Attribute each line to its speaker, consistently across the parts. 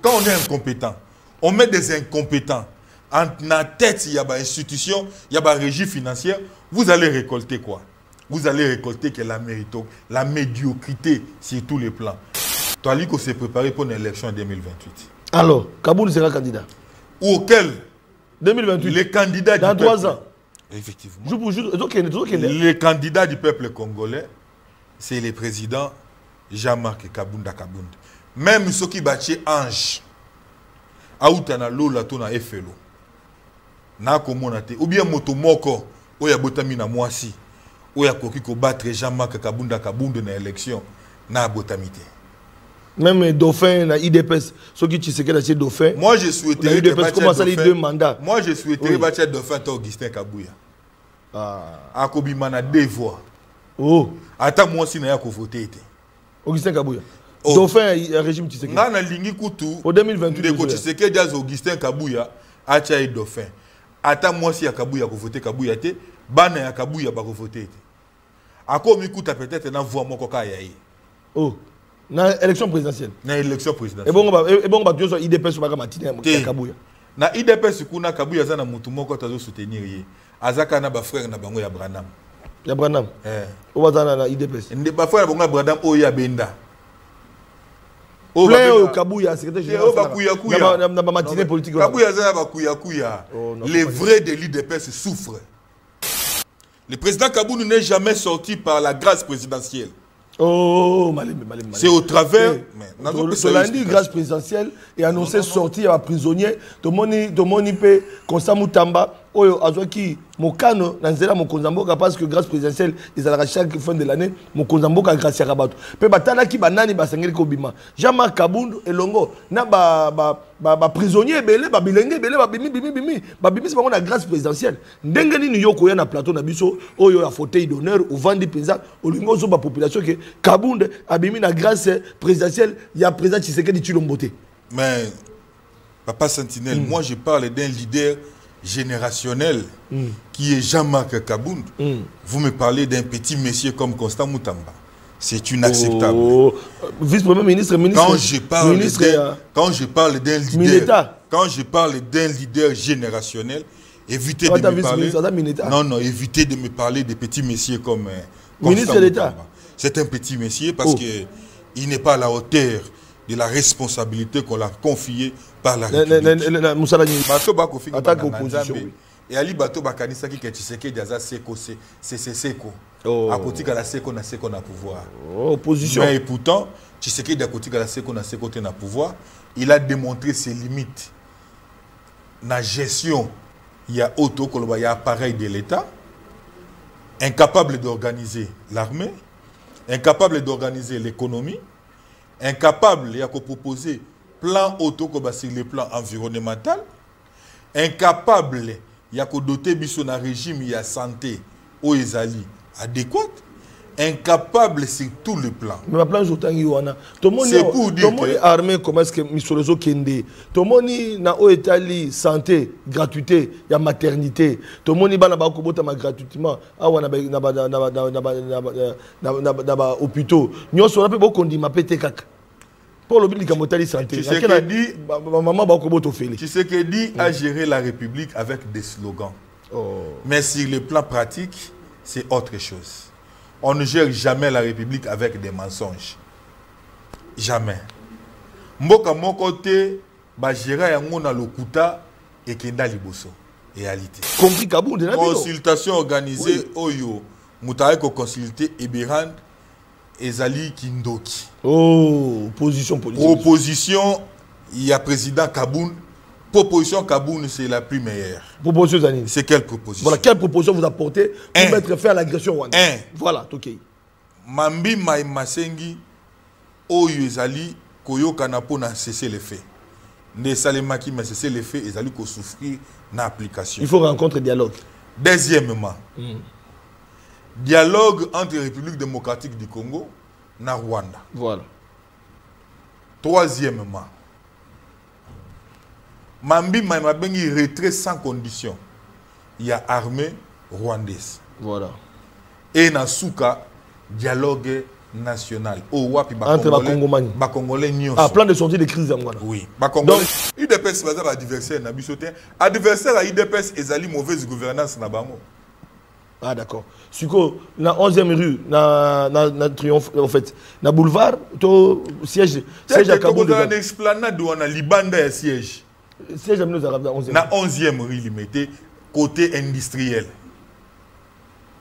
Speaker 1: Quand on est incompétent, on met des incompétents en tête, il y a une institution, il y a une régie financière, vous allez récolter quoi? Vous allez récolter que la médiocrité sur tous les plans. Toaliko s'est préparé pour une élection en 2028. Alors,
Speaker 2: Kaboul sera candidat.
Speaker 1: Auquel
Speaker 2: 2028.
Speaker 1: Les candidats
Speaker 2: dans 3 ans.
Speaker 1: Effectivement.
Speaker 2: Les
Speaker 1: candidats du peuple congolais, c'est le président Jean-Marc Kabunda Kabunda. Même ceux qui battent Ange, Aoutana Lola Tona Efelo, na komonate, ou bien Motomoko, ou ya Botamina Mwasi, ou ya Koki ko battre Jean-Marc Kabunda Kabunda dans l'élection, na Botamite.
Speaker 2: Même Dauphin, na IDPS, ceux qui Tshisekedi a Dauphin.
Speaker 1: Moi je souhaiterais
Speaker 2: que IDPS commence à les 2 mandats.
Speaker 1: Moi je souhaiterais battre Dauphin Augustin Kabouya. Akobimana 2 voix.
Speaker 2: Oh.
Speaker 1: Attends moi si na ya ko voter.
Speaker 2: Augustin Kabouya. Dauphin régime Tshisekedi.
Speaker 1: Nga na lingi kutu.
Speaker 2: Au 2028.
Speaker 1: De ko Tshisekedi az Augustin Kabouya acha e Dauphin. Attends moi si ya Kabouya ko voter Kabouya te, bana ya Kabouya ba ko voter te. Ako mi kuta peut-être na voix moko ka ya yi.
Speaker 2: Oh. Na élection présidentielle.
Speaker 1: Na élection présidentielle.
Speaker 2: Et bon ba toujours IDPS ba matine Kabouya.
Speaker 1: Na IDPS kuna Kabouya za na mutu moko tazo soutenir ye. Azaka na ba frère na bango ya Branham.
Speaker 2: Ya Branham. O bazana na IDPS.
Speaker 1: Ndi ba frère bango ya Branham o ya benda.
Speaker 2: O ba Kabouya secrétaire général.
Speaker 1: Na
Speaker 2: ba matine politique.
Speaker 1: Kabouya za ba kuya. Les vrais de l'IDPS souffrent. Le président Kaboundou n'est jamais sorti par la grâce présidentielle.
Speaker 2: Oh,
Speaker 1: c'est au travers.
Speaker 2: Lundi, grâce présidentielle et annoncé sortie à prisonnier. Tomoni pe Konsamu Tamba. Oyo Azwaki Mokano Nanzela Mokonzamboka parce que grâce présidentielle ils allaient chaque fin de l'année Mokonzamboka grâce à Rabato. Pe batala ki banani basangeli kobima. Jean-Marc Kabundu elongo na ba prisonnier belé ba bilenge belé ba bimi c'est pas la grâce présidentielle. Ndenge ni yoko ya na plateau na biso oyo ya fauteuil d'honneur au vandi pesa olingo zo ba population que Kabundu abimi na grâce présidentielle ya président Tshisekedi Tshilombo.
Speaker 1: Mais Papa Sentinelle, moi je parle d'un leader générationnel qui est Jean-Marc Kabound. Vous me parlez d'un petit monsieur comme Constant Moutamba. C'est inacceptable.
Speaker 2: Vice-premier ministre,
Speaker 1: quand je parle d'un leader, quand je parle d'un leader générationnel, évitez de me parler. Non, évitez de me parler de petits messieurs comme
Speaker 2: ministre d'État.
Speaker 1: C'est un petit monsieur parce que il n'est pas à la hauteur de la responsabilité qu'on l'a confiée par la République.
Speaker 2: Attaque opposition.
Speaker 1: Et Ali Bato Bakanisa qui est Tshisekedi Diaza Seko, c'est Seko. À côté de la Seko na pouvoir.
Speaker 2: Opposition.
Speaker 1: Mais pourtant, Tshisekedi à côté de la Seko na pouvoir, il a démontré ses limites. La gestion, il y a auto, il y a appareil de l'État, incapable d'organiser l'armée, incapable d'organiser l'économie, incapable de proposer plan auto sur le plan environnemental, incapable de doter biso na régime ya santé au ezali adéquat, incapable sur tout le plan.
Speaker 2: Mais plan jotangi wana. C'est pour dire que armée comment est-ce que misolozo kende. Tomoni na o etali santé, gratuité, ya maternité. Tomoni bana ba ko bota ma gratuitement. Awana na hôpitaux. Nyoso na pe bo kondima pété kaka. Pour le but de santé.
Speaker 1: Tshisekedi a géré la République avec des slogans. Mais sur le plan pratique, c'est autre chose. On ne gère jamais la République avec des mensonges. Jamais. Mboka mokote ba gérer yango na lokuta et kenda liboso. Réalité. Consultation organisée oyo mutaye ko consulter Eberand Ezali Kindoki.
Speaker 2: Oh, opposition politique.
Speaker 1: Opposition, il y a président Kaboun. Proposition Kaboun, c'est la plus meilleure.
Speaker 2: Proposition Zanine.
Speaker 1: C'est quelle proposition?
Speaker 2: Voilà, quelle proposition vous apportez pour mettre fin à l'agression rwandaise? Voilà, ok.
Speaker 1: Mambi Maïmasengi, Oyo Ezali, Koyo Kanapo n'a cessé les faits. Ne Salemaki m'a cessé les faits, Ezali ko souffrir na application.
Speaker 2: Il faut rencontre et dialogue.
Speaker 1: Deuxièmement, dialogue entre la République démocratique du Congo et Rwanda.
Speaker 2: Voilà.
Speaker 1: Troisièmement, Mambi Maïmabengi retrait sans condition. Il y a armée rwandaise.
Speaker 2: Voilà.
Speaker 1: Et Nasuka, dialogue national. Oh, wapi
Speaker 2: entre les
Speaker 1: Congolais nyonso.
Speaker 2: Ah, plan de sortie de crise.
Speaker 1: Oui. Congolais. UDPS va adversaire na bisoté. Adversaire à UDPS ezali mauvaise gouvernance na bango.
Speaker 2: Ah d'accord. Suko na 11e rue na Triomphe en fait, na boulevard to siège à Kaboul.
Speaker 1: Dans l'esplanade où on a Libanda et siège.
Speaker 2: Siège à nous arabes na 11e.
Speaker 1: Na 11e rue limité côté industriel.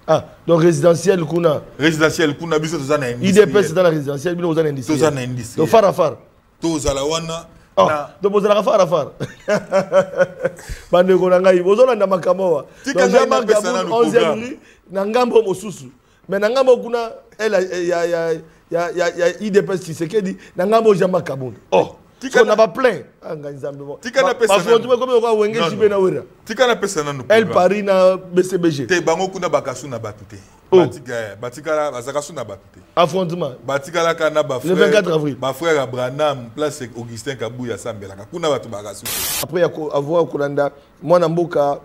Speaker 2: Ah, donc résidentiel kuna.
Speaker 1: Résidentiel kuna biso to za na industriel.
Speaker 2: IDPS dans la résidentiel bino za na industriel.
Speaker 1: To za na industriel.
Speaker 2: Donc far.
Speaker 1: To za la wana.
Speaker 2: Ah, donc vous allez far. Bande ko ngai bozona na makamawa. Donc Jean-Marc Kaboul 11e rue na ngambo mosusu. Mais na ngambo kuna ya IDPS Tshisekedi na ngambo Jean-Marc Kaboul. Oh. On n'a pas plein. Elle parie na BCBG. Affrontement. Le 24 avril. Après avoir Kolanda, moi Namboka,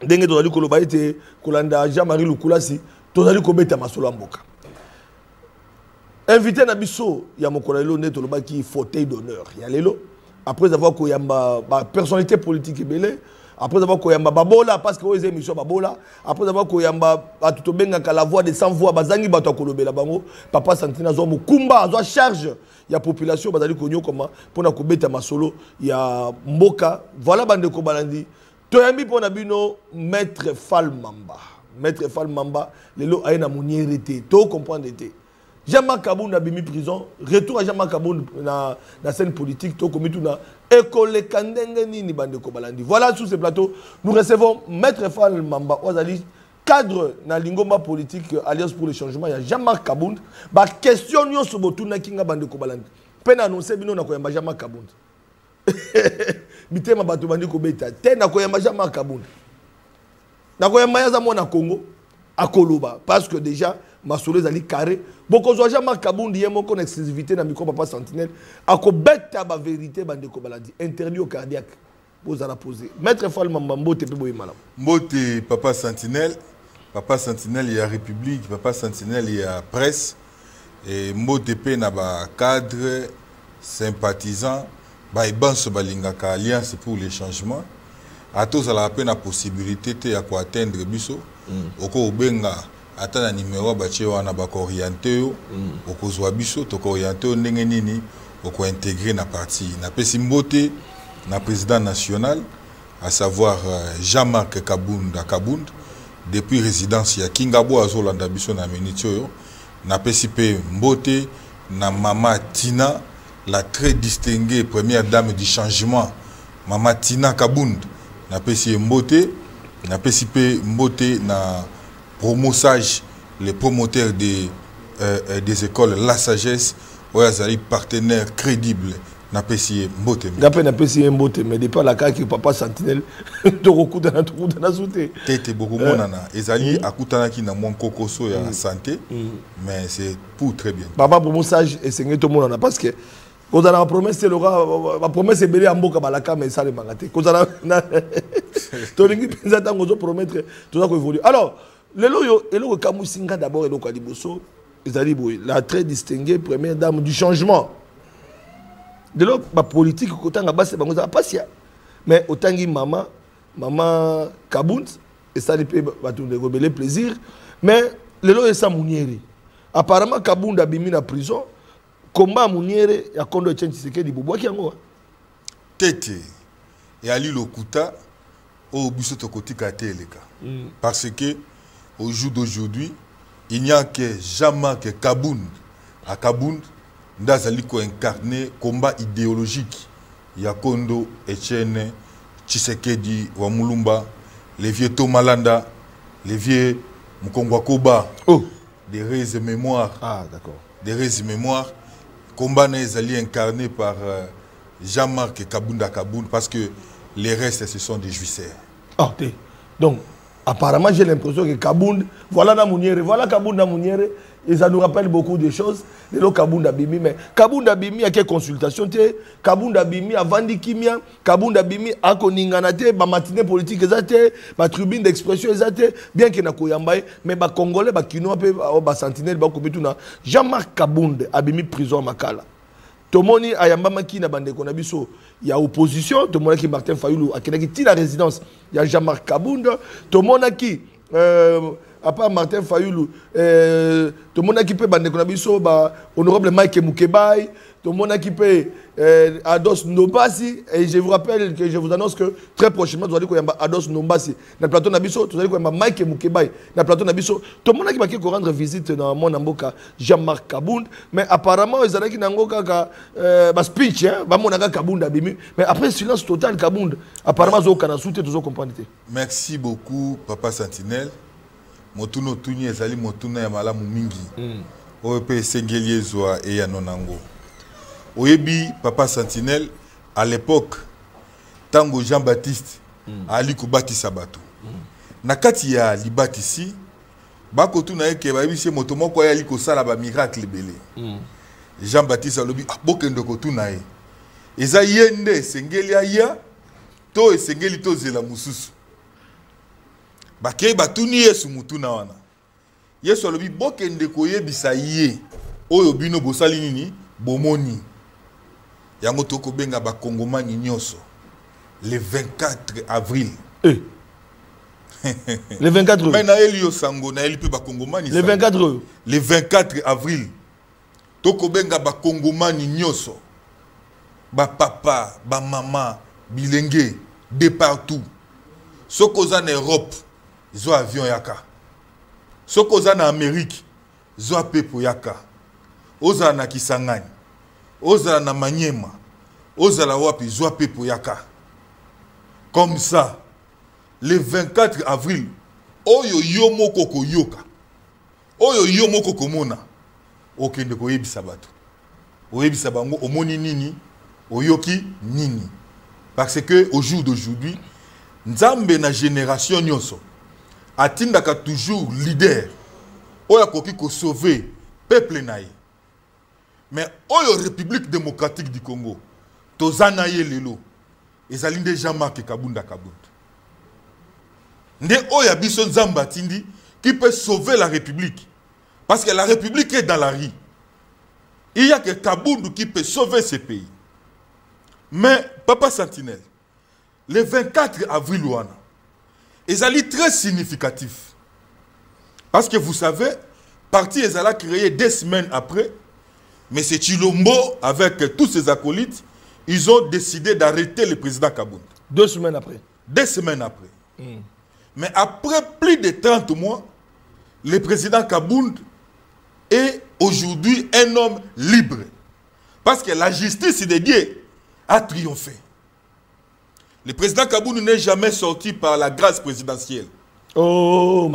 Speaker 2: Denge Tozali Koloba ete Kolanda Jean-Marie Lukulasi, Tozali Kobeta Masolo Mboka. Invité Nabiso, il y a mon collègue qui fauteuil d'honneur. Il y a l'élo. Après avoir qu'il y a ma personnalité politique belé, après avoir qu'il y a ma babola parce que les émissions babola, après avoir qu'il y a ma tout benga la voix de 100 voix bazangi bato kolobela bango, papa Santina zo mukumba zo charge. Il y a population bazali konyo comment pour na kobeta masolo, il y a mboka, voilà bande ko balandi. Toyambi pour na bino maître Fall Mamba. Maître Fall Mamba, l'élo aina monierité, to comprendre été. Jean-Marc Kaboul n'a pas mis prison. Retour à Jean-Marc Kaboul dans la scène politique. École Kandengeni ni bande Kobalandi. Voilà, sur ce plateau, nous recevons Maître Fall Mamba Ozali, cadre dans l'ingoma politique Alliance pour le changement. Il y a Jean-Marc Kaboul. La question est sur le Kinga bande Kobalandi. Peine annoncé, nous avons Jean-Marc Kaboul. Mitema bato bande Kobeta. Ten na koyamba Jean-Marc Kaboul. Na koyamba yaza mona Congo à Koloba parce que déjà Masolo zali carré. Beaucoup de Jean-Marc Kaboul y a mon exclusivité dans micro papa Sentinelle. A ko beta ba vérité bande ko baladi interdit au cardiaque. Vous allez poser. Maître Fall Mamba Mbote pe boy malam.
Speaker 1: Mbote papa Sentinelle il y a République, papa Sentinelle il y a presse et Mbote pe na ba cadre sympathisant ba ibanso balingaka alliance pour les changements. A tous à la peine la possibilité de ko atteindre biso. Oko benga atana numéro bache wana bako orienté okozwa biso toko orienté ndenge nini oko intégrer na parti na pesi Mbote na président national à savoir Jean-Marc Kabound depuis résidence ya Kingabo azolanda biso na minitio na pesi pe Mbote na mama Tina la très distinguée première dame du changement mama Tina Kabound na pesi Mbote na pesi pe Mbote na promosage les promoteurs des écoles La Sagesse ouais partenaire crédible na pesi Mbote
Speaker 2: ngape na pesi Mbote mais depuis la cas que papa Sentinelle to rekutana souté
Speaker 1: tete beaucoup monana ezali akutana ki na mon kokoso ya santé mais c'est pour très bien
Speaker 2: papa promosage et c'est tout monana parce que quand on a la promesse c'est la promesse est belé en mboka balaka mais ça les mangate quand on a tolingi penza tango zo promettre tout ça ko évolue alors le Kamusinga d'abord et le Kaliboso, la très distinguée première dame du changement. De l'autre, la politique, mais autant que maman Kaboul, et ça lui peut rebeller plaisir, mais le lot est ça mounieri. Apparemment, Kaboul a bimi la prison, combat mounieri, il y a qu'on doit tchéntiseke di bobo qui en
Speaker 1: Tete, et Ali Lokuta, au busso tokoti kateleka. Parce que, au jour d'aujourd'hui, il n'y a que Jean-Marc Kaboul. À Kaboul, Ndazali ko incarné combat idéologique. Yakondo, Etienne, Tshisekedi, Wamulumba, les vieux Tomalanda, les vieux Mukongwa Koba, des rêves et mémoires.
Speaker 2: Ah, d'accord.
Speaker 1: Des rêves et mémoires. Combat Ndazali incarné par Jean-Marc Kaboul parce que les restes, ce sont des jouisseurs.
Speaker 2: Ah, donc, Apparemment, j'ai l'impression que Kabound, voilà Kabound Namouniere, et ça nous rappelle beaucoup de choses. De l'eau Kabound Abimi, mais Kabound Abimi a quelle consultation? Kabound Abimi a vendu Kimia, Kabound Abimi a Koninganate, ma matinée politique, ma tribune d'expression, bien qu'il y ait Koyambaye, mais les Congolais, les Kinois, les Sentinelles, Jean-Marc Kabound Abimi prison Makala. Tomoni ayamba maki na bande konabiso il y a opposition tomona ki Martin Fayulu akenaki ti la résidence il y a Jean-Marc Kabound tomona ki à part Martin Fayulu tomona ki pe bande konabiso ba honorable Mike Moukebaye tomona ki pe Ados Nombasi et je vous rappelle que je vous annonce que très prochainement vous allez koyamba Ados Nombasi na plateau nabiso vous allez koyamba Mike Moukebaye na plateau nabiso tomona ki baki ko rendre visite dans mon amboka Jean-Marc Kabound mais apparemment ils allaient ki nangoka ka ba speech hein ba monaka Kabound abimi mais après silence total Kabound apparemment zo kana soute toujours comprendre.
Speaker 1: Merci beaucoup papa Sentinelle motuno tuni ezali motuna ya malamu mingi ope sengeli ezwa e ya nonango. Oyebi papa Sentinelle à l'époque tango Jean-Baptiste ali kobatisa bato nakati ya libatisi bakotu na eke babisi moto moko ya liko sala ba miracle belé Jean-Baptiste alobi bokendo kotuna ye eza yende sengeli aya to esengeli to zela mususu bakei batuni Yesu mutuna wana Yesu alobi bokende koyebisa ye oyo bino bosali nini bomoni yango toko benga ba Kongomani nyoso le 24 avril
Speaker 2: le 24
Speaker 1: mais na elio sango na eli pe ba Kongomani
Speaker 2: le 24
Speaker 1: le 24 avril toko benga ba Kongomani nyoso ba papa ba mama bilenge de partout soko za na Europe zo avion yaka soko za na Amérique zo pepo yaka oza na Kisangani Ozala na Manyema, Ozala wapi zwa pepo yaka. Comme ça, le 24 avril, oyo yomo koko yoka, oyo yomo koko mona, okende ko yebisa bato. Oyebisa bango omoni nini, oyoki nini. Parce que au jour d'aujourd'hui, nzambe na génération nyonso, atindaka toujours leader, oya koki ko sauver peuple naïe. Mais oyo République démocratique du Congo, tozana ye lelo, ezali nde Jean-Marc Kabound. Nde oya biso nzamba tindi qui peut sauver la République. Parce que la République est dans la rue. Il y a que Kabound qui peut sauver ce pays. Mais papa Sentinelle, le 24 avril wana, ezali très significatif. Parce que vous savez, parti ezala créé 2 semaines après. Mais c'est Chilombo, avec tous ses acolytes, ils ont décidé d'arrêter le président Kabound.
Speaker 2: 2 semaines après.
Speaker 1: 2 semaines après. Mais après plus de 30 mois, le président Kabound est aujourd'hui un homme libre. Parce que la justice de Dieu a triomphé. Le président Kabound n'est jamais sorti par la grâce présidentielle.
Speaker 2: Oh,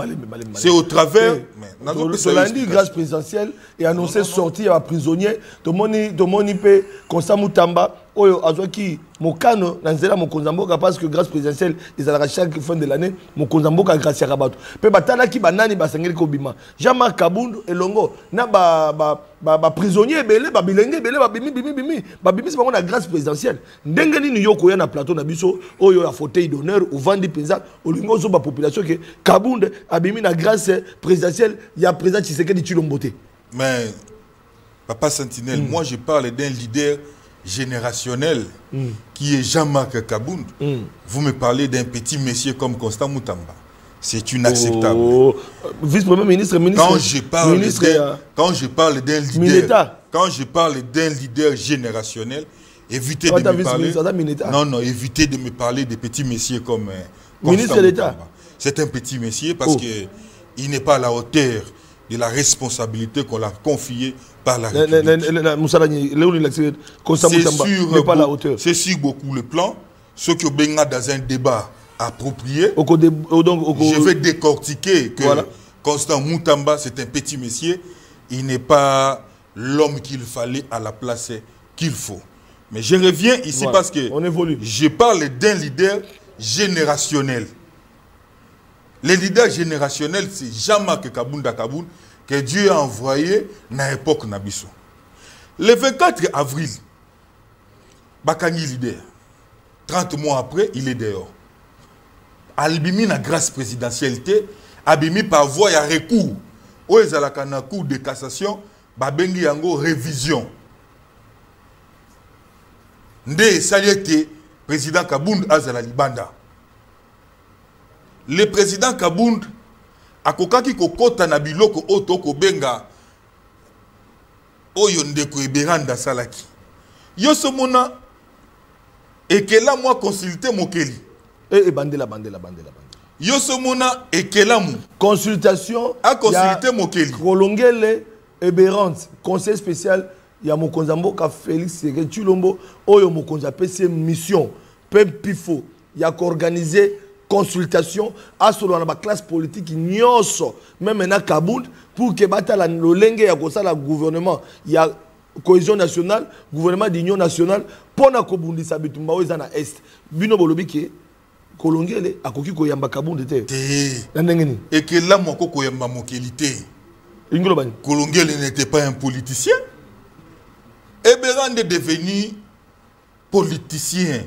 Speaker 1: c'est au travers.
Speaker 2: Lundi, grâce présidentielle et annoncé sortir à prisonnier. Tout le monde peut constamment Mutamba. Oyo azwaki mokano na nzela mokonzamboka parce que grâce présidentielle ils allaient chaque fin de l'année mokonzamboka grâce ya rabato pe batala ki banani basengeli ko bima Jean-Marc Kabound elongo na ba prisonnier belé ba bilenge belé ba bimi c'est na grâce présidentielle ndenge nini yoko ya na plateau na biso oyo ya fauteuil d'honneur ou vandi penza olingo zo ba population que Kabound abimi na grâce présidentielle ya président Tshisekedi Tshilombo.
Speaker 1: Mais papa Sentinelle, moi je parle d'un leader générationnel qui est Jean-Marc Kabound. Vous me parlez d'un petit monsieur comme Constant Mutamba. C'est inacceptable.
Speaker 2: Vice-premier ministre,
Speaker 1: quand je parle d'un leader, quand je parle d'un leader générationnel, évitez de me parler. Non, évitez de me parler de petits messieurs comme
Speaker 2: ministre d'État.
Speaker 1: C'est un petit monsieur parce que il n'est pas à la hauteur de la responsabilité qu'on l'a confiée par la République. C'est sur beaucoup le plan. Ce qui est dans un débat approprié, je vais décortiquer que Constant Mutamba, c'est un petit monsieur. Il n'est pas l'homme qu'il fallait à la place qu'il faut. Mais je reviens ici parce que je parle d'un leader générationnel Le leader générationnel, c'est Jean-Marc Kabunda Kaboun, que Dieu a envoyé dans l'époque Nabiso. Le 24 avril, Bakangi leader. 30 mois après, il est dehors. Albimi na grâce présidentielle, Abimi par voie à recours. Où est la cour de cassation, Babengi yango révision. Nde salué président Kabound Azala Libanda. Le président Kabound a kokaki kokota na biloko oto ko benga oyo ndeko eberanda salaki. Yo somona ekela moi consulter mokeli.
Speaker 2: Bandela.
Speaker 1: Yo somona ekela mu
Speaker 2: consultation
Speaker 1: a consulter mokeli.
Speaker 2: Kolongele Eberante, conseil spécial ya mokonza mboka Félix Tshilombo oyo mokonza pese mission pifo ya organiser consultation à solo na ba classe politique nyonso même na Kabound pour que batala lolenge ya kosala gouvernement ya cohésion nationale gouvernement d'union nationale pona kobundisa bitumba oyo na est bino bolobi ke kolongele akoki koyamba Kabound te na ndengeni
Speaker 1: et que là moko koyamba mokelité
Speaker 2: ingolo bani
Speaker 1: Kolongele n'était pas un politicien. Eberand est devenu politicien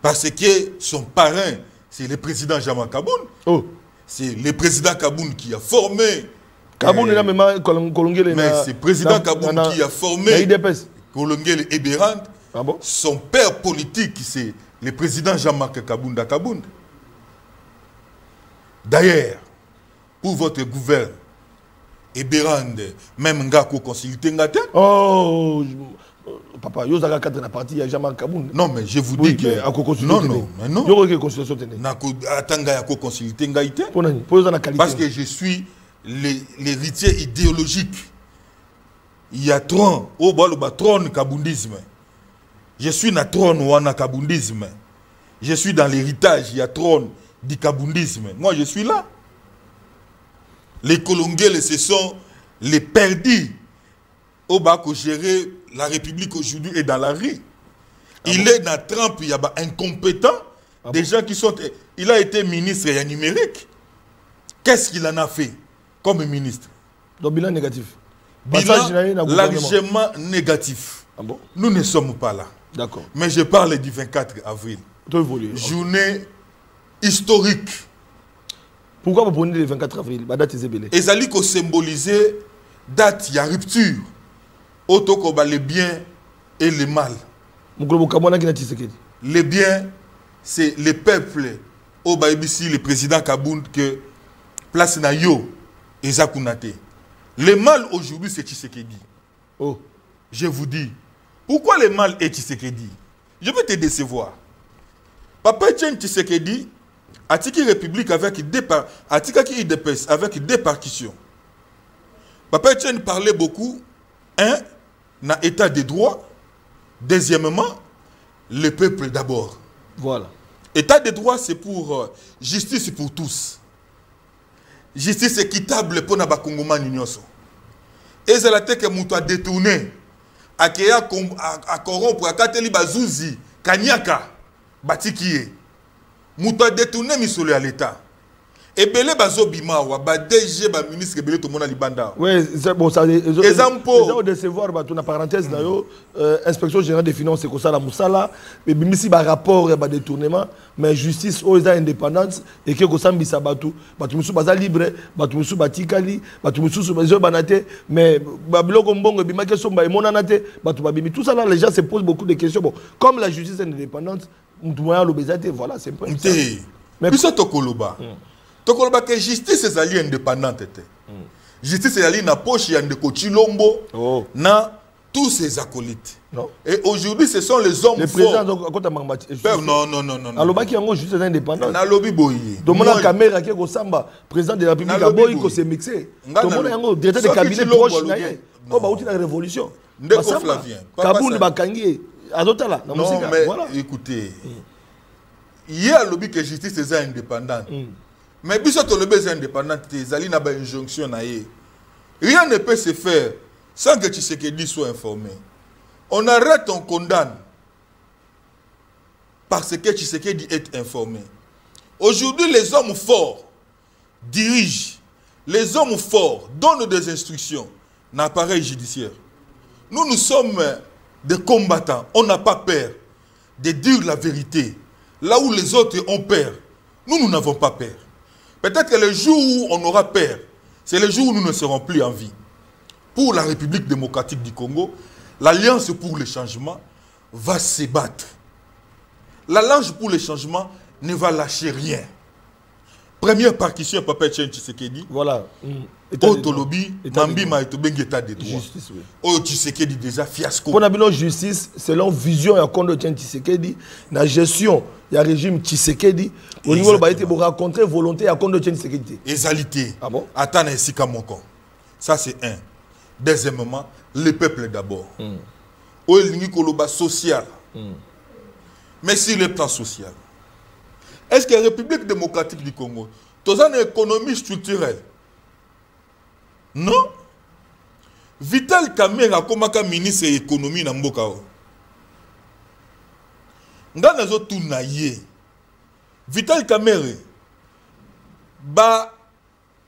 Speaker 1: parce que son parrain, c'est le président Jean-Marc Kaboun.
Speaker 2: Oh.
Speaker 1: C'est le président Kaboun qui a formé.
Speaker 2: Kaboun est là, mais Kolongele.
Speaker 1: Mais c'est le président Kaboun qui a formé Kolongele Eberand.
Speaker 2: Ah bon?
Speaker 1: Son père politique, c'est le président Jean-Marc Kaboun Kaboun. D'ailleurs, pour votre gouvernement, Eberand, même Ngako consulté Ngate.
Speaker 2: Oh, papa, yo zaka quatre na partie ya Jean-Marc Kaboun.
Speaker 1: Non, mais je vous dis que
Speaker 2: non,
Speaker 1: mais non.
Speaker 2: Yo que consultation tene.
Speaker 1: Nako atanga ya ko consulter Ngaite.
Speaker 2: Parce
Speaker 1: que je suis l'héritier idéologique. Il y a trône, au bas trône kaboundisme. Je suis na trône wana kaboundisme. Je suis dans l'héritage, il y a trône du kaboundisme. Moi je suis là. Les Kolongele, ce sont les perdus au bas que gérer la République aujourd'hui et dans la rue. Il est dans Trump, il y a incompétent, des gens qui sont... Il a été ministre et numérique. Qu'est-ce qu'il en a fait comme ministre?
Speaker 2: Donc bilan négatif.
Speaker 1: Bilan largement négatif.
Speaker 2: Ah bon?
Speaker 1: Nous ne sommes pas là.
Speaker 2: D'accord.
Speaker 1: Mais je parle du 24 avril. Journée historique.
Speaker 2: Pourquoi vous prenez le 24 avril? La date est belée.
Speaker 1: Et ça dit symboliser date, il y a rupture. Autour les biens et le mal. Les biens, c'est le peuple. Au Baïbisi, le président Kabound, que place na yo et Zakunate. Le mal aujourd'hui, c'est Tshisekedi.
Speaker 2: Oh.
Speaker 1: Je vous dis, pourquoi le mal est Tshisekedi? Je vais te décevoir. Papa Etienne Tshisekedi, Atiki République avec des partitions. Papa Etienne parlait beaucoup, un, dans l'état de droit, deuxièmement, le peuple d'abord.
Speaker 2: Voilà.
Speaker 1: État de droit, c'est pour justice pour tous. Justice équitable pour les Congolais. Et c'est la tête que nous avons détourné, à corrompre, à Kateli Bazouzi, Kanyaka, Batikiye. Mouta détourné misolo à l'État. Et belé bazo bima wa ba DG ba ministre belé tout le monde à Libanda.
Speaker 2: Oui, c'est bon ça.
Speaker 1: Exemple.
Speaker 2: Ils décevoir ba tout na parenthèse là yo inspection générale des finances c'est comme ça la Moussala mais bimisi ba rapport ba détournement mais justice aux indépendance et que ça mbisa batu batu musu baza libre batu musu batikali batu musu bazo banate mais ba biloko mbongo bima ke somba emona nate batu babimi tout ça là les gens se posent beaucoup de questions bon comme la justice indépendante voilà, c'est un peu ça.
Speaker 1: Mais puis ça, Tokoloba. Tokoloba que justice est alliée indépendante. Justice est alliée dans la poche, il y a des Kochilombo, dans tous ses acolytes.
Speaker 2: Non.
Speaker 1: Et aujourd'hui, ce sont les hommes forts.
Speaker 2: Non. Alors, il y a justice indépendante.
Speaker 1: Dans le lobby boyé.
Speaker 2: Dans la caméra qui est Samba, président de la République, il s'est mixé. Dans le directeur de cabinet proche, il y a la révolution. Kaboun Bakangi.
Speaker 1: Non, mais voilà. Écoutez, il y a le lobby que justice est indépendante. Mais si le lobby est indépendant, il y a une injonction. Rien ne peut se faire sans que Tshisekedi soit informé. On arrête, on condamne. Parce que Tshisekedi est informé. Aujourd'hui, les hommes forts dirige, les hommes forts donnent des instructions dans l'appareil judiciaire. Nous sommes des combattants. On n'a pas peur de dire la vérité. Là où les autres ont peur, nous n'avons pas peur. Peut-être que le jour où on aura peur, c'est le jour où nous ne serons plus en vie. Pour la République démocratique du Congo, l'Alliance pour le changement va se battre. L'Alliance pour le changement ne va lâcher rien. Première partition, Papa Etienne Tshisekedi.
Speaker 2: Voilà.
Speaker 1: Otolobi, Mambi Maïtobengi état de droit.
Speaker 2: Justice, oui.
Speaker 1: Oh, Tshisekedi déjà fiasco.
Speaker 2: Pour la justice, selon vision et compte de Tshisekedi, la gestion, il y a régime Tshisekedi. Au niveau de la rencontrer volonté à compte de Tshisekedi.
Speaker 1: Exalité.
Speaker 2: Ah bon?
Speaker 1: Attends, ainsi qu'à mon corps. Ça, c'est un. Deuxièmement, le peuple d'abord. Au niveau social. Mais sur le plan social, est-ce que la République démocratique du Congo, tu as une économie structurelle? Non. Vital Kamerhe comme ministre de l'économie dans Mboka. Dans les autres Vital Kamerhe,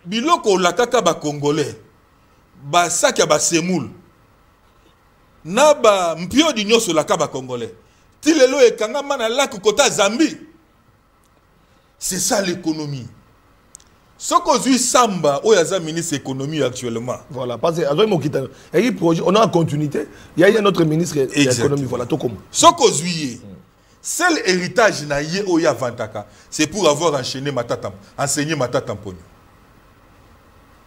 Speaker 1: biloko la kaka ba congolais, ba saki ba semoule, na ba mpio di nyoso la kaka ba congolais. Tilelo e kanga mana la kota Zambie. C'est ça l'économie. Ce qu'on Samba, où il y a un ministre de l'économie actuellement.
Speaker 2: Voilà, parce que on a en continuité, il y a un autre ministre de l'économie. Voilà, tout comme.
Speaker 1: Ce qu'on seul héritage naïe où il y a Vantaka, c'est pour avoir enseigné Matata Mpogno.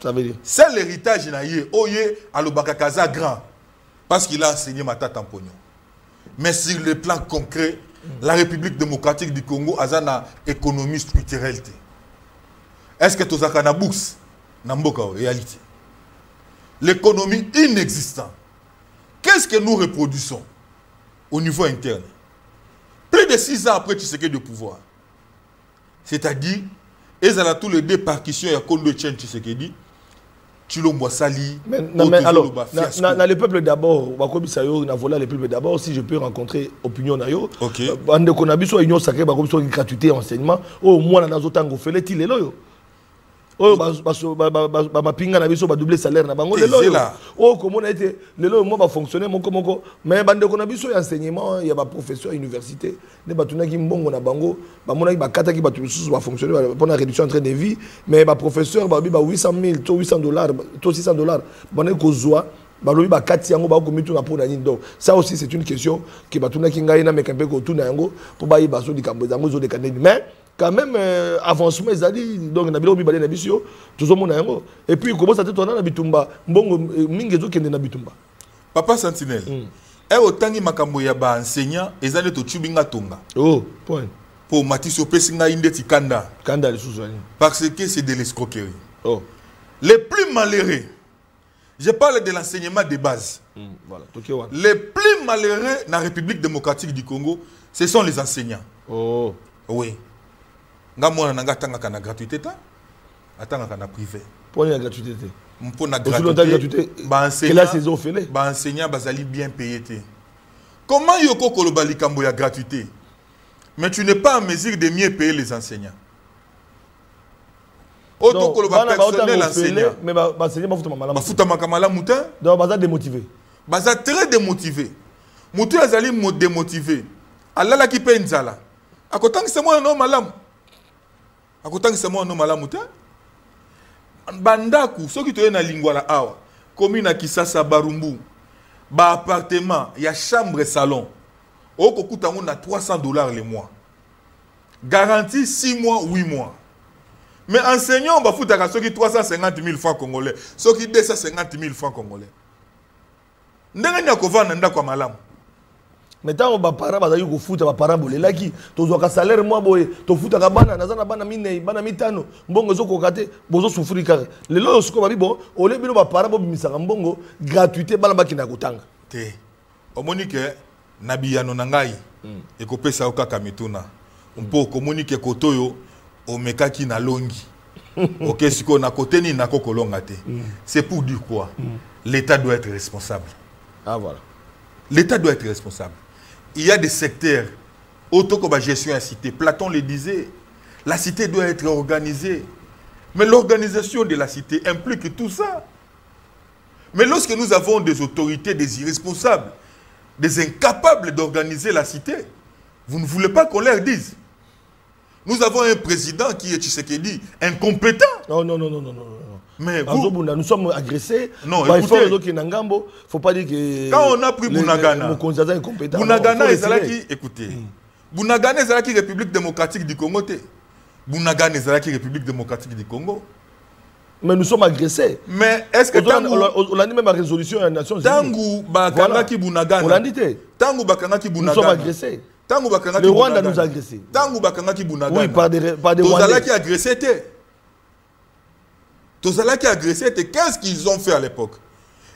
Speaker 2: Ça veut dire.
Speaker 1: Seul héritage naïe où il y a Alobakakaza grand, parce qu'il a enseigné Matata Mpogno. Mais sur le plan concret, la République démocratique du Congo a une économie structurelle. Est-ce que tu as une bourse en réalité? L'économie inexistante. Qu'est-ce que nous reproduisons au niveau interne? Plus de 6 ans après Tshisekedi de pouvoir. C'est-à-dire, ils ont tous les deux partitions et Kondo Etienne Tshisekedi. Chilombo Sali.
Speaker 2: Mais alors, dans le peuple d'abord, le peuple d'abord, si je peux rencontrer opinion nayo,
Speaker 1: ok.
Speaker 2: Bande konabiso union sacrée, gratuité enseignement, au moins dans nos tango fait les loyo. Oh, ma pinga na biso ba doubler salaire na bango lelo. Oh, comment on a été lelo moi va fonctionner moko mais bande ko na biso enseignement ya ba professeur université ne batuna ki mbongo na bango ba mona ki ba kata ki ba tout va fonctionner pour la réduction en train de vie mais ba professeur ba bi ba 800 000 to $800 to $600 bone ko zoa ba lobi ba kati yango ba ko mitu na pona nini donc ça aussi c'est une question qui batuna ki ngai na mekampe ko tuna yango pour ba yi ba so di kambo zango zo de kaneni mais quand même avancement ezali donc na bilo bi balé na bisio tozomona yango et puis comment ça te tourner na bitumba mbongo mingi zo kende na bitumba
Speaker 1: Papa Sentinelle et otangi makambo ya ba enseignant ezali to chubinga tonga
Speaker 2: oh point
Speaker 1: pour Matiso pesinga indeti kanda
Speaker 2: le sous-soigné
Speaker 1: parce que c'est de l'escroquerie.
Speaker 2: Oh
Speaker 1: Les plus malheureux, je parle de l'enseignement de base.
Speaker 2: Voilà.
Speaker 1: Les plus malheureux dans la République démocratique du Congo, ce sont les enseignants.
Speaker 2: Oh
Speaker 1: oui. Moi, je suis en gratuité, je suis en privé.
Speaker 2: Pour la gratuité.
Speaker 1: Pour la gratuité,
Speaker 2: les
Speaker 1: enseignants sont bien payés. Comment yoko kolobali kambo ya gratuité? Mais tu n'es pas en mesure de mieux payer les enseignants. Auto koloba personnel enseignant.
Speaker 2: Mais l'enseignant va
Speaker 1: foutre makamala moutin.
Speaker 2: Donc baza démotivé.
Speaker 1: Baza très démotivé. Moutin azali démotivé. Alala ki pe nzala. Akotang c'est moi non malam. Akotang c'est moi non malam moutin. Bandaku soki to na lingwa la awa. Commune à Kisasa Barumbu. Ba appartement, il y a chambre et salon. Au coûte à $300 le mois. Garantie 6 mois, 8 mois. Mais enseignant, on va foutre à ceux qui 350 000 francs congolais. Ceux qui 250 000 francs congolais. N'est-ce pas qu'on va en malam?
Speaker 2: Mais tant que parents bazali ko futa ba parents bolela ki tozwaka salaire moi boye to futa ka bana nazana bana mine bana mitano mbongo zo ko kate bozo souffrir kare le lo siko babi bon ole bino ba parents bo bimisaka mbongo gratuité bana bakina kotanga
Speaker 1: te omonike nabiyano nangai e ko pesa o kaka mituna mpo komunike kotoyo o mekaki na longi OK siko na côté ni na kokolonga te c'est pour dire quoi l'état doit être responsable.
Speaker 2: Ah voilà.
Speaker 1: L'état doit être responsable. Il y a des secteurs, autant que la gestion à cité. Platon le disait, la cité doit être organisée. Mais l'organisation de la cité implique tout ça. Mais lorsque nous avons des autorités, des irresponsables, des incapables d'organiser la cité, vous ne voulez pas qu'on leur dise. Nous avons un président qui est Tshisekedi incompétent.
Speaker 2: Non, non, non, non, non, non. Mais vous, nous sommes agressés.
Speaker 1: Non,
Speaker 2: écoutez, il ne faut pas dire que...
Speaker 1: Quand on a pris Bunagana, Bunagana est écoutez, Bunagana est la République démocratique du Congo. Bunagana est la République démocratique du Congo.
Speaker 2: Mais nous sommes agressés.
Speaker 1: Mais est-ce que
Speaker 2: on a dit même la résolution des Nations Unies.
Speaker 1: Tangu Bakangaki Bunagana.
Speaker 2: On l'a dit.
Speaker 1: Tangu Bakangaki Bunagana.
Speaker 2: Nous sommes agressés. Le Rwanda nous a agressés.
Speaker 1: Tangu Bakangaki Bunagana.
Speaker 2: Oui, par des Rwandais.
Speaker 1: Tozala qui a agressé. Tozala qui a agressé. Qu'est-ce qu'ils ont fait à l'époque?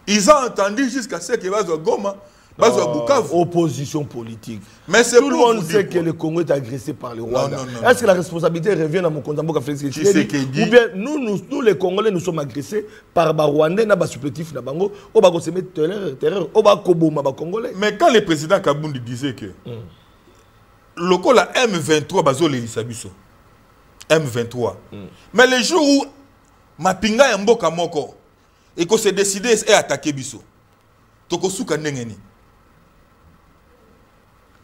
Speaker 1: Ils ont entendu jusqu'à ce que Bazo Goma, Bazo Bukavu.
Speaker 2: Opposition politique.
Speaker 1: Mais
Speaker 2: tout le monde sait que le Congo est agressé par le Rwanda. Est-ce que la responsabilité revient à mon Konzamboka Félix Tshisekedi? Ou bien nous les Congolais, nous sommes agressés par les Rwandais, na supplétif na bango, au bas se mettre terreur, au bas koboma ba Congolais.
Speaker 1: Mais quand le président Kabundi disait que le coup la M23 bazo le lisabiso. M23. Mais le jour où Mapinga ya mboka moko et qu'on s'est décidé à attaquer biso. Tokosuka ndengeni.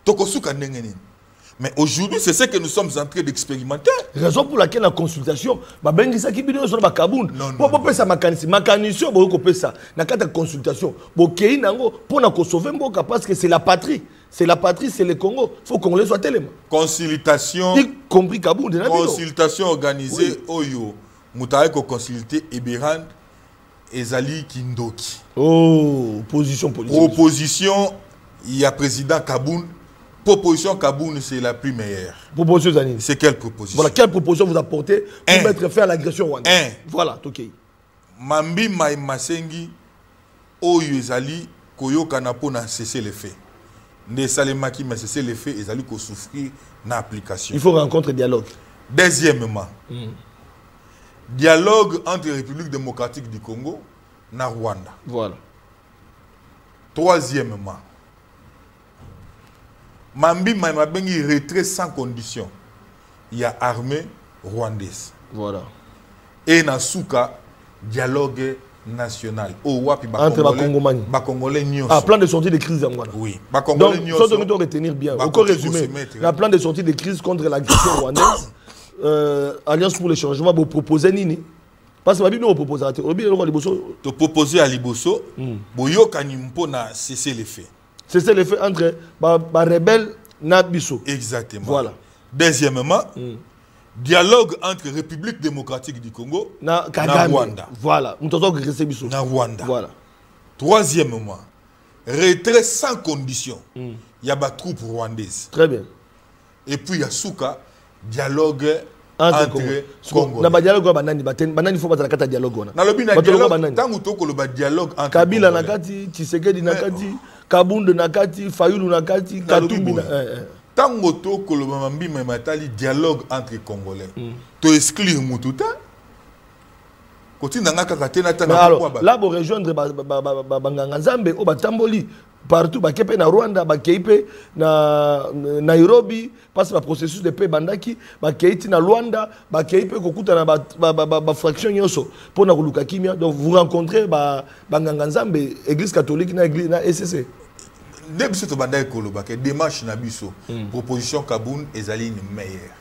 Speaker 1: Tokosuka ndengeni. Mais aujourd'hui, c'est ce que nous sommes en train d'expérimenter.
Speaker 2: Raison pour laquelle la consultation, bengisa ki bino sur ba Kaboun. Pour pesa makanisi, makanisi bo ko pesa. Na kata consultation, bo kei nango pour na ko sauver mboka parce que c'est la patrie. C'est la patrie, c'est le Congo. Il faut qu'on les soit tellement.
Speaker 1: Consultation.
Speaker 2: Y compris Kaboun.
Speaker 1: Consultation organisée oyo. Moutaye ko consulter Eberand Ezali Kindoki.
Speaker 2: Oh, opposition politique.
Speaker 1: Opposition, il y a président Kaboun. Proposition Kaboun, c'est la plus meilleure.
Speaker 2: Proposition Zani.
Speaker 1: C'est quelle proposition?
Speaker 2: Voilà, quelle proposition vous apportez pour mettre fin à l'agression rwandaise? Voilà, ok.
Speaker 1: Mambi Mai Masengi, Oyo Ezali, Koyo Kanapo n'a cessé les faits. Ne Salemaki m'a cessé les faits, Ezali ko souffrir na application.
Speaker 2: Il faut rencontrer dialogue.
Speaker 1: Deuxièmement, dialogue entre la République démocratique du Congo et Rwanda.
Speaker 2: Voilà.
Speaker 1: Troisièmement, Mambi Maïmabengi retrait sans condition. Il y a armée rwandaise.
Speaker 2: Voilà.
Speaker 1: Et Nasuka, dialogue national.
Speaker 2: Entre les
Speaker 1: Congolais.
Speaker 2: Ah, plan de sortie de crise en Rwanda.
Speaker 1: Oui.
Speaker 2: Donc, ça doit retenir bien. Encore résumé, le plan de sortie de crise contre l'agression rwandaise. Alliance pour le changement, vous proposez Nini? Parce que nous proposons à
Speaker 1: te proposer à Liboso, Boyo Kanimpo na cessé les faits.
Speaker 2: Cessé les faits entre les rebelles et Bisso.
Speaker 1: Exactement.
Speaker 2: Voilà.
Speaker 1: Deuxièmement, dialogue entre République démocratique du Congo et Rwanda.
Speaker 2: Voilà. Nous avons agressé Bisso.
Speaker 1: Rwanda.
Speaker 2: Voilà.
Speaker 1: Troisièmement, retrait sans condition. Il y a des troupes rwandaises.
Speaker 2: Très bien.
Speaker 1: Et puis il y a Souka. Dialogue entre Congo.
Speaker 2: Na dialogue banani faut batala kata dialogue
Speaker 1: na lobi na dialogue tangu toko lo dialogue entre
Speaker 2: Kabila nakati, Tshisekedi nakati, Kabunde nakati, Fayulu nakati, Katumbi na
Speaker 1: tangu toko lo mambi matali dialogue entre Congolais. To exclure mututa. Kotina ngaka katena tana
Speaker 2: alors là pour rejoindre banganga Nzambe o batamboli partout bakepe na Rwanda bakepe na Nairobi parce que le processus de paix bandaki bakeiti na Rwanda bakepe kokuta na ba fraction yoso pour na kuluka kimia. Donc vous rencontrez banganga Nzambe église catholique na église na SCC
Speaker 1: depuis ce bandai koloba que démarche na biso proposition Kaboun ezali ni meilleure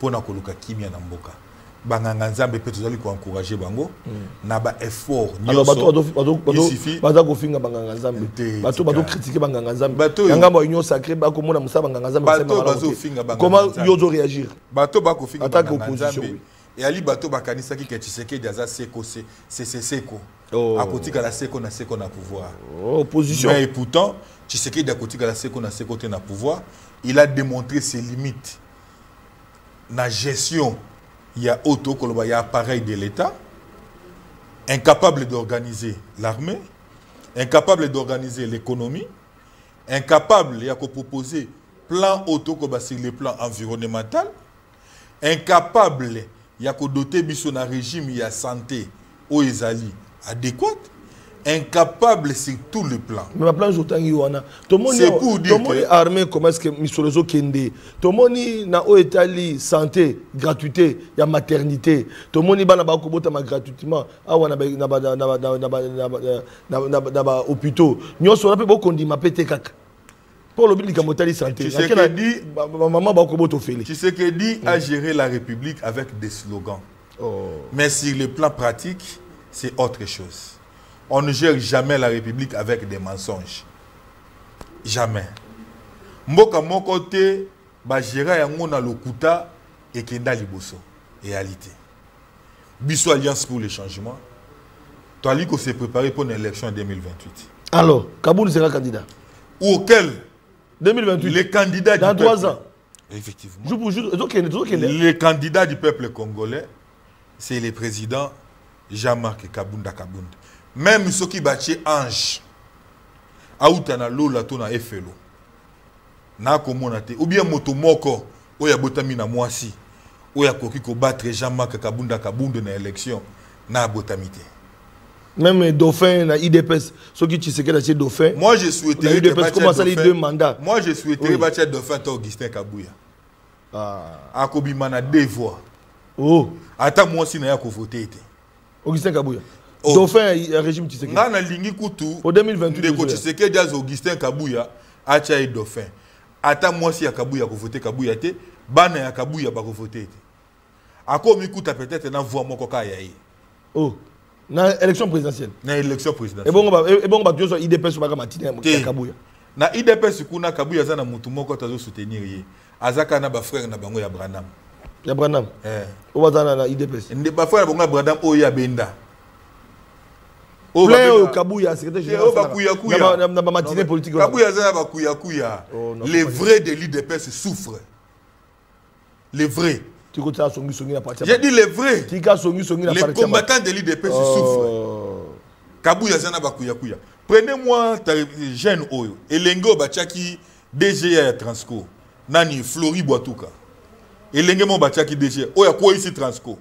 Speaker 1: pour na kuluka kimia na mboka. Banganga Nzambe peut toujours encourager bango na ba effort
Speaker 2: alors bato kofinga banganga Nzambe bato critiquer banganga Nzambe yanga ba union sacrée ba komona musa banganga Nzambe comment yozo réagir
Speaker 1: bato ba kofinga banganga Nzambe et ali bato ba kanisa ki Tshisekedi daza seko c'est seko akotika la seko na pouvoir
Speaker 2: opposition
Speaker 1: mais pourtant Tshisekedi akotika la seko na pouvoir il a démontré ses limites na gestion. Il y a il y a appareil de l'État, incapable d'organiser l'armée, incapable d'organiser l'économie, incapable de proposer plan sur le plan environnemental, incapable de doter un régime de santé au Ezali adéquat, incapable sur tous les plans.
Speaker 2: Mais ma plan jotangi wana.
Speaker 1: C'est pour dire
Speaker 2: que armée comment est-ce que misolozo kende. Tomoni na o etali santé, gratuité, ya maternité. Tomoni bana ba ko bota ma gratuitement. Awa na ba hôpitaux. Nyoso na pe bo kondima pété kaka. Pour le but de la santé.
Speaker 1: Tu sais que dit
Speaker 2: maman ba ko boto félé.
Speaker 1: Tu sais que dit à gérer la République avec des slogans. Mais sur le plan pratique, c'est autre chose. On ne gère jamais la République avec des mensonges. Jamais. Mboka mon côté, ba gérer yango na lokuta et kenda liboso. Réalité. Biso Alliance pour le changement. Toi Liko s'est préparé pour une élection en 2028.
Speaker 2: Alors, Kaboul sera candidat.
Speaker 1: Auquel
Speaker 2: 2028.
Speaker 1: Les candidats
Speaker 2: dans
Speaker 1: du
Speaker 2: 3
Speaker 1: peuple,
Speaker 2: ans.
Speaker 1: Effectivement.
Speaker 2: Les
Speaker 1: candidats du peuple congolais, c'est le président Jean-Marc Kabunda Kabunda. Même ceux qui battent ange, aoutana lola tona efelo. Na komonate ou bien motomoko oya botami na mwasi oya koki ko battre Jean-Marc Kabunda Kabunda na élection na botamité.
Speaker 2: Même Dauphin na IDPS, ceux qui sais que la Dauphin.
Speaker 1: Moi je souhaiterais
Speaker 2: IDPS commence à les 2 mandats.
Speaker 1: Moi je souhaiterais battre Dauphin Augustin Kabouya. Akobima na 2 voix.
Speaker 2: Oh.
Speaker 1: Ata moi si na ya ko voter.
Speaker 2: Augustin Kabouya. Dauphin régime Tshisekedi.
Speaker 1: Ngana lingi kutu.
Speaker 2: Au 2028.
Speaker 1: Ndeko Tshisekedi jazz Augustin Kabouya acha et Dauphin. Ata moi si ya Kabouya ko voter Kabouya te, bana ya Kabouya ba ko voter te. Ako mi kuta peut-être na voix moko ka yayi.
Speaker 2: Oh. Na élection présidentielle.
Speaker 1: Na élection présidentielle.
Speaker 2: Et bon ba tu so IDPS ba matinée ya Kabouya.
Speaker 1: Na IDPS kuna Kabouya za na mutu moko tazo soutenir ye. Azaka na ba frère na bango ya Branham.
Speaker 2: Ya Branham. O bazana na IDPS.
Speaker 1: Ndi ba frère bango ya Branham o ya benda.
Speaker 2: Plein Kabouya secrétaire général.
Speaker 1: Na
Speaker 2: ba matinée politique.
Speaker 1: Kabouya za ba kuya. Les vrais de l'IDPS souffrent. Les vrais.
Speaker 2: J'ai
Speaker 1: dit les vrais. Les combattants de l'IDPS souffrent. Kabouya za na ba kuya. Prenez-moi jeune oyo. Elengo bachaki DGA ya Transco. Nani Flori Boatuka. Elenge mo bachaki DGA. Oya quoi ici Transco.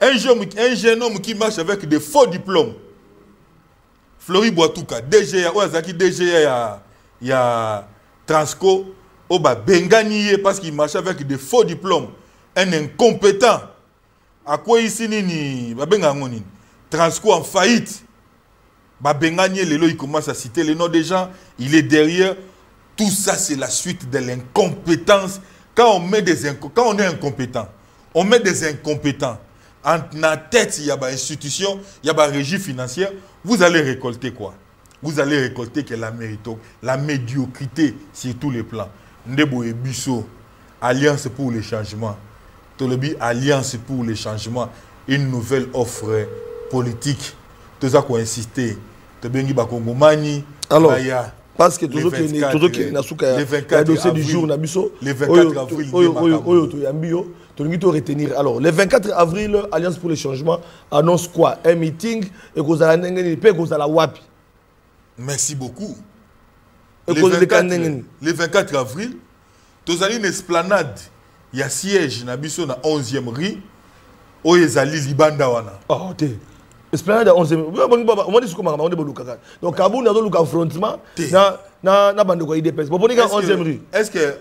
Speaker 1: Un jeune homme qui marche avec des faux diplômes. Flori Boatuka, DGA, Oazaki DGA, il y a Transco, Oba Bengani parce qu'il marche avec des faux diplômes. Un incompétent. À quoi ici ni Babengangoni? Transco en faillite. Babengani, Lelo, il commence à citer les noms des gens. Il est derrière. Tout ça, c'est la suite de l'incompétence. Quand on est incompétent, on met des incompétents. En la tête, il y a une institution, il y a une régie financière. Vous allez récolter quoi? Vous allez récolter que la médiocrité sur tous les plans. Ndebo et Bisso, Alliance pour le changement. Tolobi, Alliance pour le changement. Une nouvelle offre politique. Tout ça qu'on insisté. Tobengi Bakongomani.
Speaker 2: Alors, parce que toujours qu'il y a un dossier du jour,
Speaker 1: le 24 avril.
Speaker 2: Retenir. Alors, le 24 avril, Alliance pour le changement annonce quoi? Un meeting et vous allez la WAPI.
Speaker 1: Merci beaucoup. Le 24 avril, vous allez une esplanade. Il y a siège na 11e rue. Où ils allaient Libanda wana.
Speaker 2: Oh, t'es. Esplanade à 11e rue. Donc, Kaboul n'a pas affrontement. Na bande quoi IDPS. Bon, 11e rue.
Speaker 1: Est-ce que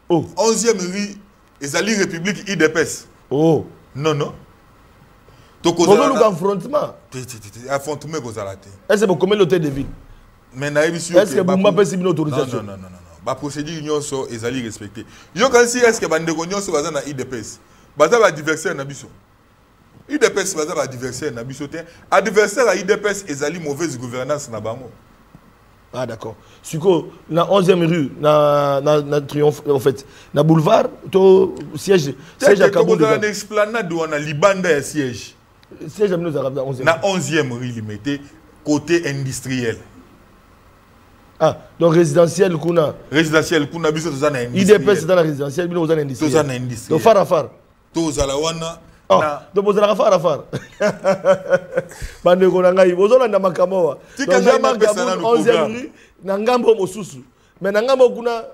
Speaker 1: 11e rue ils allaient République IDPS?
Speaker 2: Oh.
Speaker 1: Non.
Speaker 2: Affrontement.
Speaker 1: Affrontement que vous allez.
Speaker 2: Est-ce que vous commettez l'hôtel de ville? Est-ce que vous m'avez une autorisation?
Speaker 1: Non. La procédure union so ils allaient respecter. Yo quand si est-ce que bande union so bazana IDPS? Baza ba adversaire na biso. IDPS baza ba adversaire na biso te. Adversaire à IDPS ils allaient mauvaise gouvernance na bango.
Speaker 2: Ah d'accord. Suko na 11e rue na Triomphe en fait na boulevard to siège à Kaboul
Speaker 1: dans l'esplanade où on a Libanda et siège.
Speaker 2: Siège à nous arabes na 11e.
Speaker 1: Na 11e rue limité côté industriel.
Speaker 2: Ah donc résidentiel kuna.
Speaker 1: Résidentiel kuna biso to za na industriel.
Speaker 2: IDPS dans la résidentiel bino za na industriel.
Speaker 1: To za na industriel.
Speaker 2: To far.
Speaker 1: To za la wana.
Speaker 2: Ah, donc vous allez faire. Bande ko ngai bozona na makamowa.
Speaker 1: Tika na
Speaker 2: 11e rue na ngambo mosusu. Mais na ngambo kuna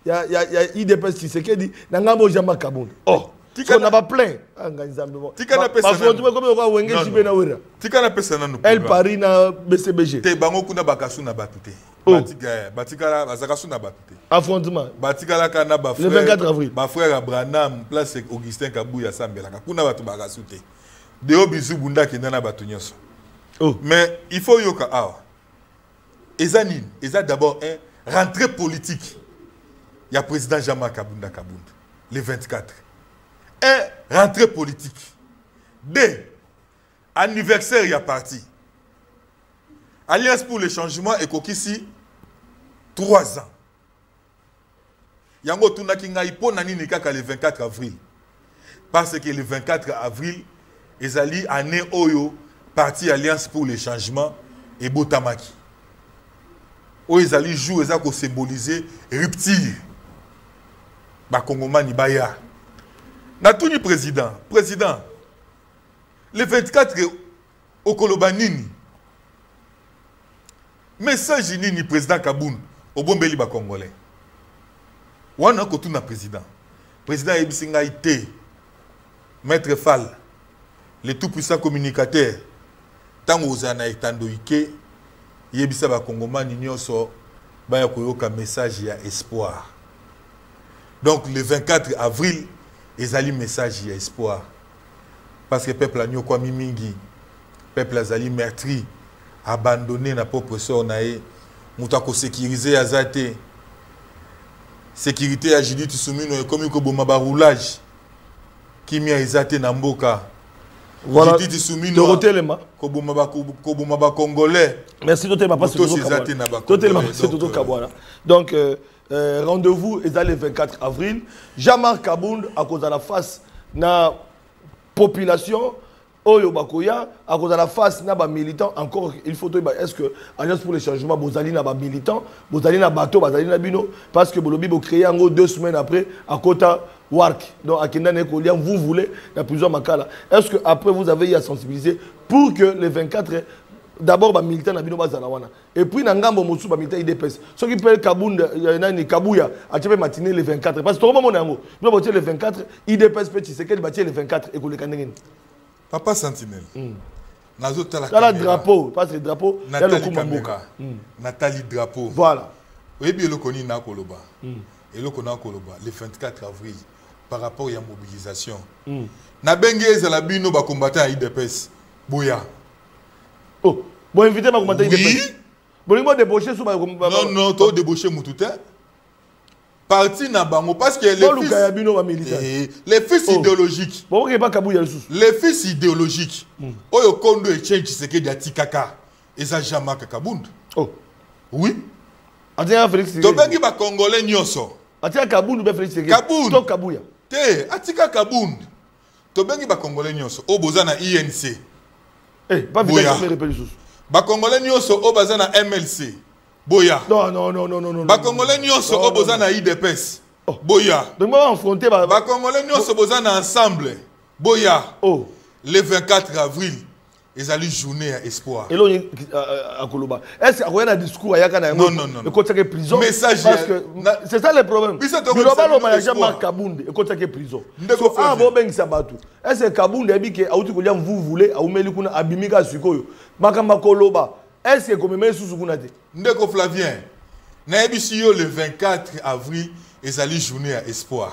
Speaker 2: ya IDPS Tshisekedi na ngambo Jean-Marc Kabunda. Oh, On n'a pas plein. Elle parie na BCBG. Affrontement. Le 24 avril.
Speaker 1: Ma frère Abraham, place Augustin Kabouya Sambela. Kuna batu bagasute. Deo bizu bunda kinana batu nyonso. Mais il faut yoka awa. Ezanin, eza d'abord un rentrée politique. Il y a président Jean-Marc Kabunda Kabunda le 24. Un rentrée politique. Deux, anniversaire il y a parti. Alliance pour le changement et kokisi 3 ans. Yango tunakinga ipo nani nekaka le 24 avril. Parce que le 24 avril, ezali année oyo parti Alliance pour le changement et Botamaki. Oyo ezali jour ezako symboliser rupture. Ba Kongomani baya. Na tuni président, le 24 au Kolobanini. Message nini président Kaboun au bombeli ba Congolais. Wana ko tuna président. Président Ebisinga ité. Maître Fall, le tout puissant communicateur. Tango ozana etando ike, yebisa ba Kongomani nyonso ba yakoyoka message ya espoir. Donc le 24 avril, ezali message ya espoir. Parce que peuple a nyokwa mimingi, peuple azali meurtri, abandonné na propre sort nae, mutako sécuriser azate. Sécurité à Judith Soumino et comme ko boma ba roulage. Kimi a ezate na mboka.
Speaker 2: Voilà.
Speaker 1: Judith Soumino.
Speaker 2: Dorothée Lema.
Speaker 1: Ko boma ba Congolais.
Speaker 2: Merci Dorothée Lema parce que Dorothée Lema c'est Toto Kabwana. Donc rendez-vous est le 24 avril. Jean-Marc Kabound à cause de la face na population Oyo Bakoya à cause de la face na ba militant encore il faut est-ce que Alliance pour le changement bozali na ba militant bozali na bateau bozali na bino parce que bolobi bo créé en 2 semaines après à Kota Wark donc à Kinda Nekolia vous voulez il y a plusieurs makala est-ce que après vous avez eu à sensibiliser pour que le 24 d'abord ba militant na bino bazala wana et puis na ngambo mosu ba militant IDPS ce qui peut Kabunda nani Kabuya a tebe matinée le 24 parce que tout le monde yango bino botier le 24 IDPS petit c'est quel bâtir le 24 et ko le kanengeni.
Speaker 1: Papa Sentinelle.
Speaker 2: La drapeau, parce que le drapeau,
Speaker 1: Nathalie Kamera. Nathalie Drapeau.
Speaker 2: Voilà.
Speaker 1: Oui, bien le connaît na Koloba. Et le connaît Koloba le 24 avril par rapport à la mobilisation. Na bengue la bino ba combattant à IDPS. Boya.
Speaker 2: Oh, bon invité ma combattant IDPS. Bon moi débaucher sous
Speaker 1: Non non, toi débaucher moututin. Parti na bango parce que les fils idéologiques. Les fils idéologiques. Oyo kondo et change c'est que dati kaka. Eza Jean-Marc Kabound. Oh. Oui.
Speaker 2: Atia Félix.
Speaker 1: To bengi ba Congolais nyonso.
Speaker 2: Atia Kabound be Félix.
Speaker 1: Kabound.
Speaker 2: To Kabuya.
Speaker 1: Te, atika Kabound. To bengi ba Congolais nyonso. O bozana INC.
Speaker 2: Eh, pas vite me répéter sous.
Speaker 1: Ba Congolais nyonso o bazana MLC. Boya.
Speaker 2: Non.
Speaker 1: Ba Congolais nyonso o bozana IDPS. Boya.
Speaker 2: Donc moi affronter ba
Speaker 1: Congolais nyonso bozana ensemble. Boya.
Speaker 2: Oh.
Speaker 1: Le 24 avril, ils allaient journée à espoir.
Speaker 2: Et là à Koloba. Est-ce qu'il y a un discours à Yakana?
Speaker 1: Non.
Speaker 2: Le côté de prison.
Speaker 1: Message.
Speaker 2: Parce que c'est ça le problème. Le global au Jean-Marc Kabound et côté de prison. So ah bon ben sabatu. Est-ce que Kabound a dit que auti ko vous voulez a umeli kuna abimika sikoyo. Makamba Koloba. Est-ce que comme même sous kunate?
Speaker 1: Ndeko Flavien. Na ebisiyo le 24 avril, ils allaient journée à espoir.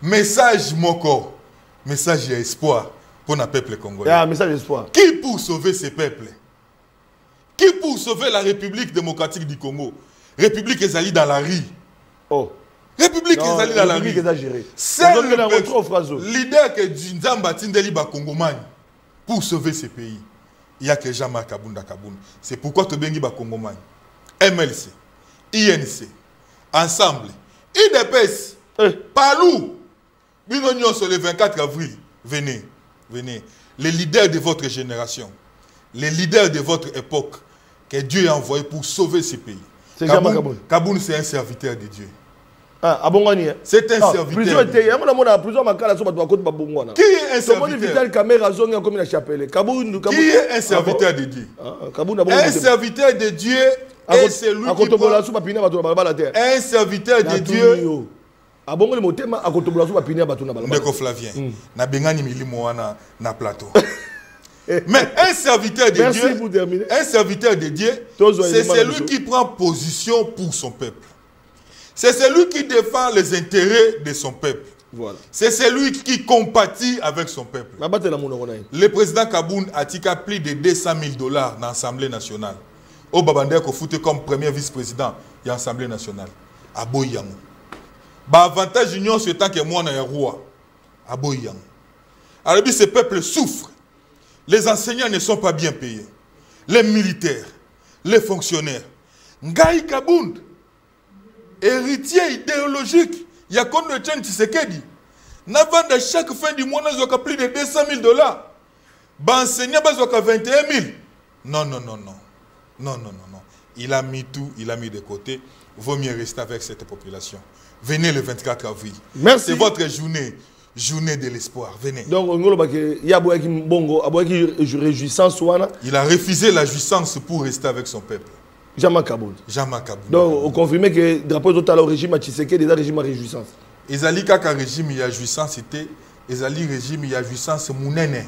Speaker 1: Message moko. Message à espoir pour le peuple congolais.
Speaker 2: Un message d'espoir.
Speaker 1: Qui pour sauver ce peuple? Qui pour sauver la République démocratique du Congo? République Ezali dans la rue.
Speaker 2: Oh.
Speaker 1: République Ezali dans la rue. C'est le leader que Nzamba Tindeli ba Congomani pour sauver ce pays. Il n'y a que Jean-Marc Kabounda. C'est pourquoi tu bengi ba Congomani. MLC, INC, ensemble, IDPS, Palou, Binognon sur le 24 avril. Venez. Les leaders de votre génération, les leaders de votre époque, que Dieu a envoyé pour sauver ce pays.
Speaker 2: C'est Jean-Marc Kabound.
Speaker 1: Kabound, c'est un serviteur de Dieu.
Speaker 2: Ah, Abongani.
Speaker 1: C'est un serviteur. Qui est un serviteur? Qui est un serviteur de Dieu? Un serviteur de Dieu est celui qui... Un serviteur de Dieu
Speaker 2: Abongo le motema akotobola so ba pini abato na balaba.
Speaker 1: Ndeko Flavien. Na bengani milimo wana na plateau. Mais un serviteur de
Speaker 2: Merci
Speaker 1: Dieu,
Speaker 2: pour terminer.
Speaker 1: un serviteur de Dieu, c'est celui qui prend position pour son peuple. C'est celui qui défend les intérêts de son peuple.
Speaker 2: Voilà.
Speaker 1: C'est celui qui compatit avec son peuple. Le président Kaboun a tika plus de 200 000 $ dans l'Assemblée nationale. Au Babandé ko foutu comme premier vice-président de l'Assemblée nationale. A Boyang. Ba avantage union c'est tant que moi na roi. A Boyang. Alors ce peuple souffre. Les enseignants ne sont pas bien payés. Les militaires, les fonctionnaires. Ngai Kaboun, héritier idéologique, il y a qu'on ne tient Tshisekedi. N'avant de chaque fin du mois, nous avons plus de 200 000 $. Bah, enseignant, nous avons 21 000. Non, non, non, non. Non, non, non, non. Il a mis tout, il a mis de côté. Vaut mieux rester avec cette population. Venez le 24 avril.
Speaker 2: Merci.
Speaker 1: C'est votre journée. Journée de l'espoir. Venez.
Speaker 2: Donc, il y a une réjouissance.
Speaker 1: Il a refusé la jouissance pour rester avec son peuple.
Speaker 2: Jean-Marc Kaboun.
Speaker 1: Jean-Marc Kaboun.
Speaker 2: Donc, on confirme que le drapeau total au régime à Tshisekedi est un régime à réjouissance.
Speaker 1: Ezali kaka régime il y a jouissance c'était ezali régime il y a jouissance munene.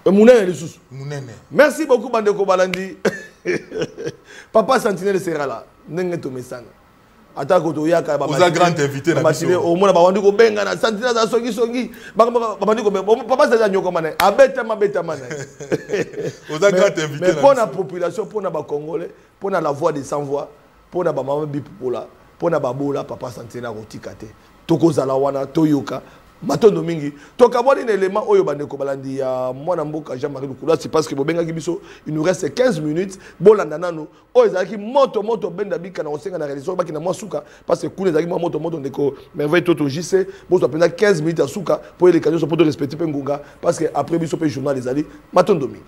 Speaker 2: Munene sous.
Speaker 1: Munene.
Speaker 2: Merci beaucoup Bandeko Balandi. Papa Sentinelle sera là. Nenge to mesana. Ata ko to yaka ba.
Speaker 1: Vous êtes grand invité na biso.
Speaker 2: Au mona ba wandi ko benga na Sentinelle za songi. Ba bandi ko papa ça nyoko mané. Abeta mané.
Speaker 1: Vous êtes grand invité.
Speaker 2: Mais pour la population, pour na ba Congolais, pour na la voix des sans voix, pour na ba mama bipola, pour na ba bola papa Sentinelle rotikate. Toko Zalawana, Toyoka, Matondo Mingi. Toka bon un élément, Oyo Bandeko Balandi, ya Mwana Mboka, Jean-Marie Lukula, c'est parce que Bobenga Gibiso, il nous reste 15 minutes. Bolandanano, Oyo Zaki, moto, Bendabi, Kana Osenga, na réalisation, Bakina Moussouka, parce que Koune Zaki, moto, Ndeko, merveille Toto JC, bon, ça prendra 15 minutes à Souka, pour les canaux, pour respecter Pengunga, parce que après, Biso, journal, les alliés, Matondo Mingi.